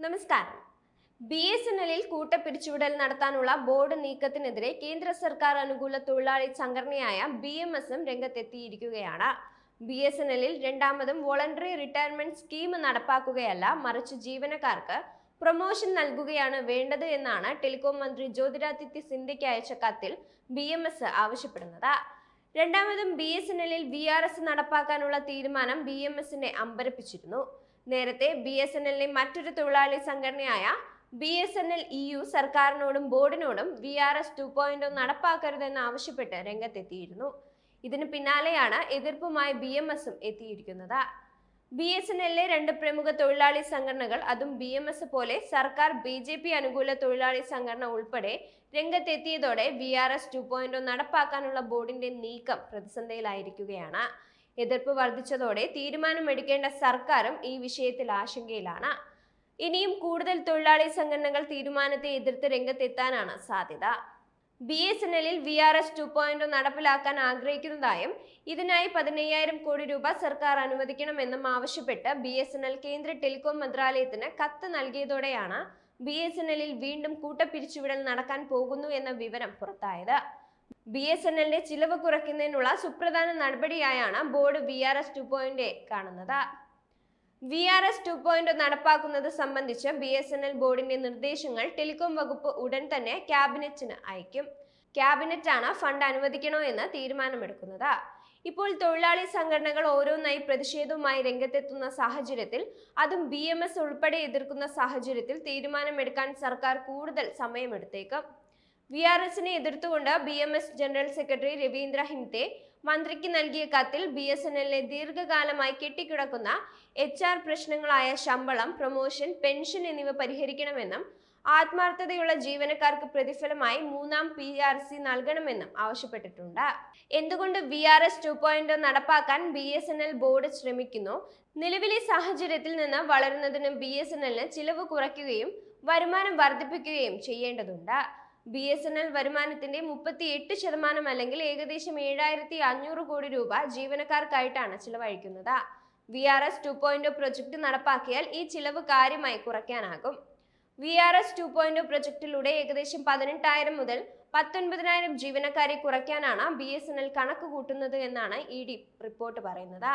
നമസ്കാരം. BSNL-ൽ കൂട്ടപ്പിരിച്ചുവിടൽ നടത്താനുള്ള ബോർഡ് നീക്കത്തിനെതിരെ കേന്ദ്ര സർക്കാർ അനുകൂല തൊഴിലാളി സംഘടനയായ BMS-ഉം രംഗത്തെത്തിയിരിക്കുകയാണ്. BSNL-ൽ രണ്ടാമതും വോളണ്ടറി റിട്ടയർമെന്റ് സ്കീം നടപ്പാക്കുകയല്ല, മറിച്ച് ജീവനക്കാർക്ക് പ്രൊമോഷൻ നൽകുകയാണ് വേണ്ടത് എന്നാണ് ടെലികോം മന്ത്രി ജ്യോതിരാദിത്യ സിന്ധ്യയ്ക്ക് അയച്ച കത്തിൽ BMS ആവശ്യപ്പെടുന്നത്. രണ്ടാമതും BSNL-ൽ VRS നടപ്പാക്കാനുള്ള തീരുമാനം BMS-നെ അമ്പരപ്പിച്ചിരുന്നു. നേരത്തെ BSNL-ലെ മറ്റൊരു തൊഴിലാളി സംഘടനയായ BSNL-EU സർക്കാരിനോടും ബോർഡിനോടും VRS 2.0 നടപ്പാക്കരുതെന്ന് ആവശ്യപ്പെട്ട് രംഗത്തെത്തിയിരുന്നു. ഇതിന് പിന്നാലെയാണ് എതിർപ്പുമായി BMS-ഉം എത്തിയിരിക്കുന്നത്. BSNL-ലെ രണ്ട് പ്രമുഖ തൊഴിലാളി സംഘടനകൾ, അതും BMS പോലെ സർക്കാർ BJP അനുകൂല തൊഴിലാളി സംഘടന ഉൾപ്പെടെ രംഗത്തെത്തിയതോടെ VRS 2.0 നടപ്പാക്കാനുള്ള ബോർഡിന്റെ നീക്കം പ്രതിസന്ധിയിലായിരിക്കുകയാണ്. എതിർപ്പ് വർദ്ധിച്ചതോടെ തീരുമാനമെടുക്കേണ്ട സർക്കാരും ഈ വിഷയത്തിൽ ആശങ്കയിലാണ്. ഇനിയും കൂടുതൽ തൊഴിലാളി സംഘടനകൾ തീരുമാനത്തെ എതിർത്ത് രംഗത്തെത്താനാണ് സാധ്യത. BSNL-ൽ VRS 2.0 നടപ്പിലാക്കാൻ ആഗ്രഹിക്കുന്നതായും ഇതിനായി 15,000 കോടി രൂപ സർക്കാർ അനുവദിക്കണമെന്നും ആവശ്യപ്പെട്ട് BSNL കേന്ദ്ര ടെലികോം മന്ത്രാലയത്തിന് കത്ത് നൽകിയതോടെയാണ് BSNL-ൽ വീണ്ടും കൂട്ടപ്പിരിച്ചുവിടൽ നടക്കാൻ പോകുന്നു എന്ന വിവരം പുറത്തായത്. BSNL-ന്റെ ചിലവ് കുറയ്ക്കുന്നതിനുള്ള സുപ്രധാന നടപടിയായാണ് ബോർഡ് VRS 2.0 കാണുന്നത്. VRS 2.0 നടപ്പാക്കുന്നത് സംബന്ധിച്ച് BSNL ബോർഡിന്റെ നിർദ്ദേശങ്ങൾ ടെലികോം വകുപ്പ് ഉടൻ തന്നെ ക്യാബിനറ്റിന് അയക്കും. ക്യാബിനറ്റാണ് ഫണ്ട് അനുവദിക്കണോ എന്ന് തീരുമാനമെടുക്കുന്നത്. ഇപ്പോൾ തൊഴിലാളി സംഘടനകൾ ഓരോന്നായി പ്രതിഷേധവുമായി രംഗത്തെത്തുന്ന സാഹചര്യത്തിൽ, അതും BMS ഉൾപ്പെടെ എതിർക്കുന്ന സാഹചര്യത്തിൽ തീരുമാനമെടുക്കാൻ സർക്കാർ കൂടുതൽ സമയമെടുത്തേക്കും. VRS-നെ എതിർത്തുകൊണ്ട് BMS ജനറൽ സെക്രട്ടറി രവീന്ദ്ര ഹിംതെ മന്ത്രിക്ക് നൽകിയ കത്തിൽ BSNL-ലെ ദീർഘകാലമായി കെട്ടിക്കിടക്കുന്ന HR പ്രശ്നങ്ങളായ ശമ്പളം, പ്രൊമോഷൻ, പെൻഷൻ എന്നിവ പരിഹരിക്കണമെന്നും ആത്മാർത്ഥതയുള്ള ജീവനക്കാർക്ക് പ്രതിഫലമായി മൂന്നാം PRC നൽകണമെന്നും ആവശ്യപ്പെട്ടിട്ടുണ്ട്. എന്തുകൊണ്ട് VRS 2.0 നടപ്പാക്കാൻ BSNL ബോർഡ് ശ്രമിക്കുന്നു? നിലവിലെ സാഹചര്യത്തിൽ നിന്ന് വളരുന്നതിന് BSNL-ന് ചിലവ് കുറയ്ക്കുകയും വരുമാനം വർദ്ധിപ്പിക്കുകയും ചെയ്യേണ്ടതുണ്ട്. BSNL വരുമാനത്തിന്റെ 38% അല്ലെങ്കിൽ ഏകദേശം 7,500 കോടി രൂപ ജീവനക്കാർക്കായിട്ടാണ് ചിലവഴിക്കുന്നത്. VRS 2.0 പ്രൊജക്ട് നടപ്പാക്കിയാൽ ഈ ചിലവ് കാര്യമായി കുറയ്ക്കാനാകും. VRS 2.0 പ്രൊജക്ടിലൂടെ ഏകദേശം 18,000 മുതൽ 19,000 ജീവനക്കാരെ കുറയ്ക്കാനാണ് BSNL കണക്ക് കൂട്ടുന്നത് എന്നാണ് ED റിപ്പോർട്ട് പറയുന്നത്.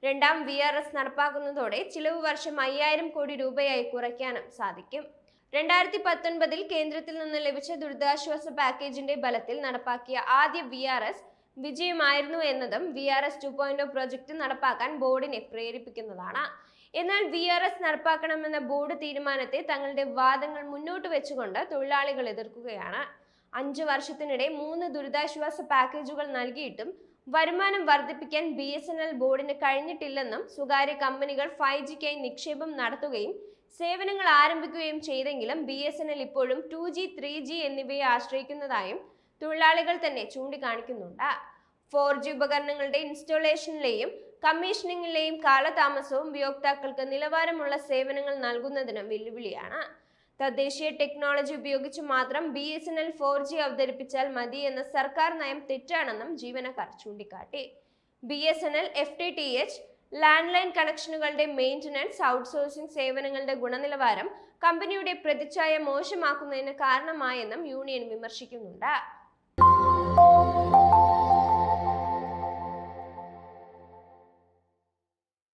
രണ്ടാം VRS നടപ്പാക്കുന്നതോടെ ചിലവ് വർഷം 5,000 കോടി രൂപയായി കുറയ്ക്കാനും സാധിക്കും. 2019-ൽ കേന്ദ്രത്തിൽ നിന്ന് ലഭിച്ച ദുരിതാശ്വാസ പാക്കേജിന്റെ ബലത്തിൽ നടപ്പാക്കിയ ആദ്യ VRS വിജയമായിരുന്നു എന്നതും VRS 2.0 പ്രൊജക്ട് നടപ്പാക്കാൻ ബോർഡിനെ പ്രേരിപ്പിക്കുന്നതാണ്. എന്നാൽ VRS നടപ്പാക്കണമെന്ന ബോർഡ് തീരുമാനത്തെ തങ്ങളുടെ വാദങ്ങൾ മുന്നോട്ട് വെച്ചുകൊണ്ട് തൊഴിലാളികൾ എതിർക്കുകയാണ്. 5 വർഷത്തിനിടെ 3 ദുരിതാശ്വാസ പാക്കേജുകൾ നൽകിയിട്ടും വരുമാനം വർദ്ധിപ്പിക്കാൻ BSNL ബോർഡിന് കഴിഞ്ഞിട്ടില്ലെന്നും, സ്വകാര്യ കമ്പനികൾ 5Gക്കായി നിക്ഷേപം നടത്തുകയും സേവനങ്ങൾ ആരംഭിക്കുകയും ചെയ്തെങ്കിലും BSNL ഇപ്പോഴും 2G, 3G എന്നിവയെ ആശ്രയിക്കുന്നതായും തൊഴിലാളികൾ തന്നെ ചൂണ്ടിക്കാണിക്കുന്നുണ്ട്. 4G ഉപകരണങ്ങളുടെ ഇൻസ്റ്റലേഷനിലെയും കമ്മീഷനിങ്ങിലെയും കാലതാമസവും ഉപയോക്താക്കൾക്ക് നിലവാരമുള്ള സേവനങ്ങൾ നൽകുന്നതിന് വെല്ലുവിളിയാണ്. തദ്ദേശീയ ടെക്നോളജി ഉപയോഗിച്ച് മാത്രം BSNL 4G അവതരിപ്പിച്ചാൽ മതി എന്ന സർക്കാർ നയം തെറ്റാണെന്നും ജീവനക്കാർ ചൂണ്ടിക്കാട്ടി. BSNL FTTH ലാൻഡ് ലൈൻ കണക്ഷനുകളുടെ മെയിൻ്റനൻസ്, ഔട്ട്സോഴ്സിംഗ് സേവനങ്ങളുടെ ഗുണനിലവാരം കമ്പനിയുടെ പ്രതിച്ഛായ മോശമാക്കുന്നതിന് കാരണമായെന്നും യൂണിയൻ വിമർശിക്കുന്നുണ്ട്.